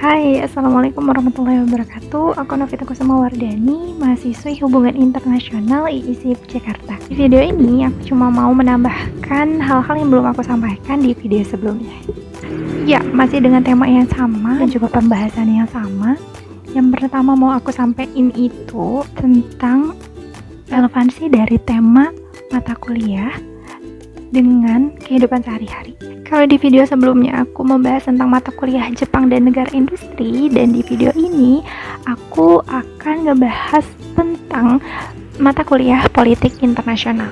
Hai, Assalamualaikum warahmatullahi wabarakatuh. Aku Novita Kusuma Wardani, mahasiswi Hubungan Internasional IISIP Jakarta. Di video ini, aku cuma mau menambahkan hal-hal yang belum aku sampaikan di video sebelumnya. Ya, masih dengan tema yang sama dan juga pembahasan yang sama. Yang pertama mau aku sampaikan itu tentang relevansi dari tema mata kuliah dengan kehidupan sehari-hari. Kalau di video sebelumnya aku membahas tentang mata kuliah Jepang dan negara industri, dan di video ini aku akan ngebahas tentang mata kuliah politik internasional.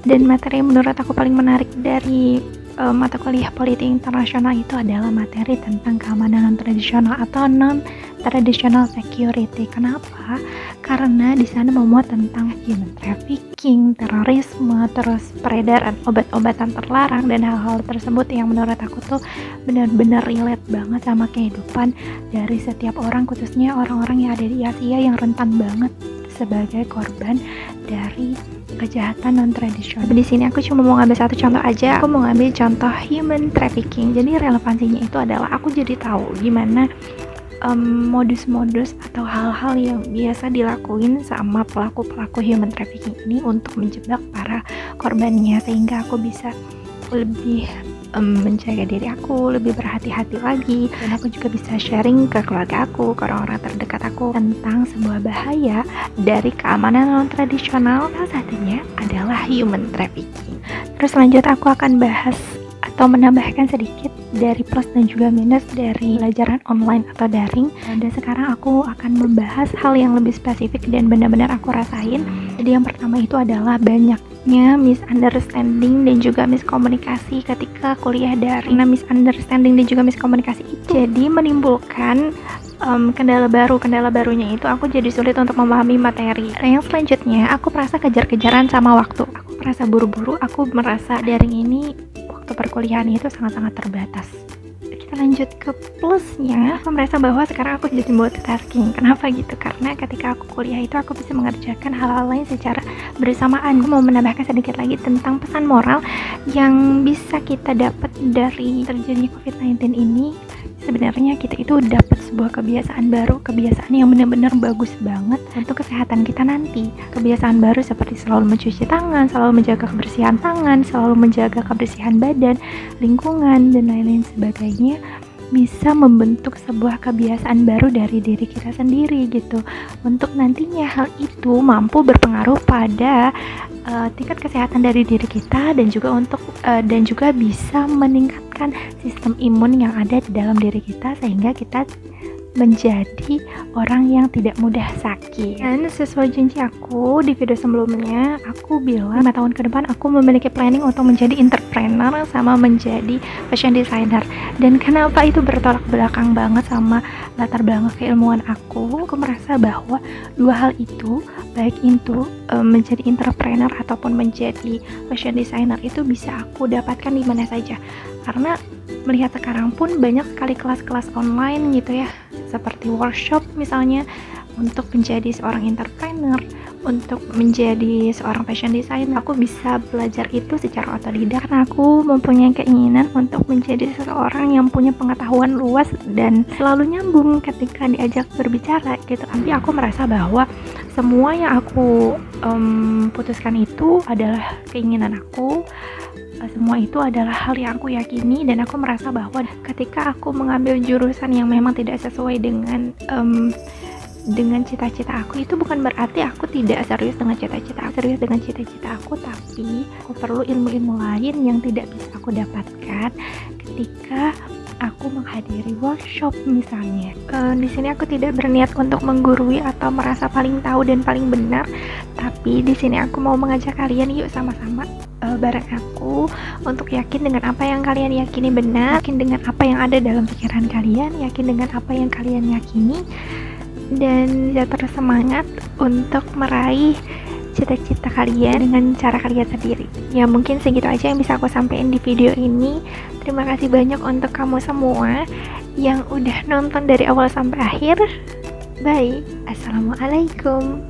Dan materi yang menurut aku paling menarik dari mata kuliah politik internasional itu adalah materi tentang keamanan non-tradisional atau non-traditional security. Kenapa? Karena di sana memuat tentang human trafficking, terorisme, terus peredaran obat-obatan terlarang, dan hal-hal tersebut yang menurut aku tuh benar-benar relate banget sama kehidupan dari setiap orang, khususnya orang-orang yang ada di Asia yang rentan banget sebagai korban dari kejahatan non-tradisional. Di sini aku cuma mau ngambil satu contoh aja. Aku mau ngambil contoh human trafficking. Jadi relevansinya itu adalah aku jadi tahu gimana modus-modus atau hal-hal yang biasa dilakuin sama pelaku-pelaku human trafficking ini untuk menjebak para korbannya, sehingga aku bisa lebih menjaga diri aku, lebih berhati-hati lagi, dan aku juga bisa sharing ke keluarga aku, ke orang-orang terdekat aku tentang sebuah bahaya dari keamanan non-tradisional. Salah satunya adalah human trafficking. Terus lanjut aku akan bahas atau menambahkan sedikit dari plus dan juga minus dari pelajaran online atau daring. Dan sekarang aku akan membahas hal yang lebih spesifik dan benar-benar aku rasain. Jadi yang pertama itu adalah banyaknya misunderstanding dan juga miskomunikasi ketika kuliah daring. Nah, misunderstanding dan juga miskomunikasi itu jadi menimbulkan kendala barunya itu aku jadi sulit untuk memahami materi. Nah, yang selanjutnya aku merasa kejar-kejaran sama waktu. Aku merasa buru-buru, aku merasa daring ini waktu perkuliahan itu sangat-sangat terbatas. Kita lanjut ke plusnya. Aku merasa bahwa sekarang aku jadi multitasking. Kenapa gitu? Karena ketika aku kuliah itu aku bisa mengerjakan hal-hal lain secara bersamaan. Aku mau menambahkan sedikit lagi tentang pesan moral yang bisa kita dapat dari terjadinya COVID-19 ini. Sebenarnya kita itu dapat sebuah kebiasaan baru, kebiasaan yang benar-benar bagus banget untuk kesehatan kita nanti. Kebiasaan baru seperti selalu mencuci tangan, selalu menjaga kebersihan tangan, selalu menjaga kebersihan badan, lingkungan, dan lain-lain sebagainya, bisa membentuk sebuah kebiasaan baru dari diri kita sendiri gitu. Untuk nantinya hal itu mampu berpengaruh pada tingkat kesehatan dari diri kita, dan juga bisa meningkatkan sistem imun yang ada di dalam diri kita, sehingga kita menjadi orang yang tidak mudah sakit. Dan sesuai janji aku di video sebelumnya, aku bilang 5 tahun ke depan aku memiliki planning untuk menjadi entrepreneur sama menjadi fashion designer. Dan kenapa itu bertolak belakang banget sama latar belakang keilmuan aku merasa bahwa dua hal itu, baik itu menjadi entrepreneur ataupun menjadi fashion designer, itu bisa aku dapatkan di mana saja. Karena melihat sekarang pun banyak sekali kelas-kelas online gitu ya, seperti workshop misalnya, untuk menjadi seorang entrepreneur, untuk menjadi seorang fashion designer. Aku bisa belajar itu secara otodidak karena aku mempunyai keinginan untuk menjadi seseorang yang punya pengetahuan luas dan selalu nyambung ketika diajak berbicara gitu. Tapi aku merasa bahwa semua yang aku putuskan itu adalah keinginan aku. Semua itu adalah hal yang aku yakini, dan aku merasa bahwa ketika aku mengambil jurusan yang memang tidak sesuai dengan cita-cita aku, itu bukan berarti aku tidak serius dengan cita-cita aku, tapi aku perlu ilmu-ilmu lain yang tidak bisa aku dapatkan ketika aku menghadiri workshop misalnya. Di sini aku tidak berniat untuk menggurui atau merasa paling tahu dan paling benar, tapi di sini aku mau mengajak kalian, yuk sama-sama bareng aku untuk yakin dengan apa yang kalian yakini benar, yakin dengan apa yang ada dalam pikiran kalian, yakin dengan apa yang kalian yakini, dan bisa terus semangat untuk meraih cita-cita kalian dengan cara kalian sendiri. Ya, mungkin segitu aja yang bisa aku sampaikan di video ini. Terima kasih banyak untuk kamu semua yang udah nonton dari awal sampai akhir. Bye. Assalamualaikum.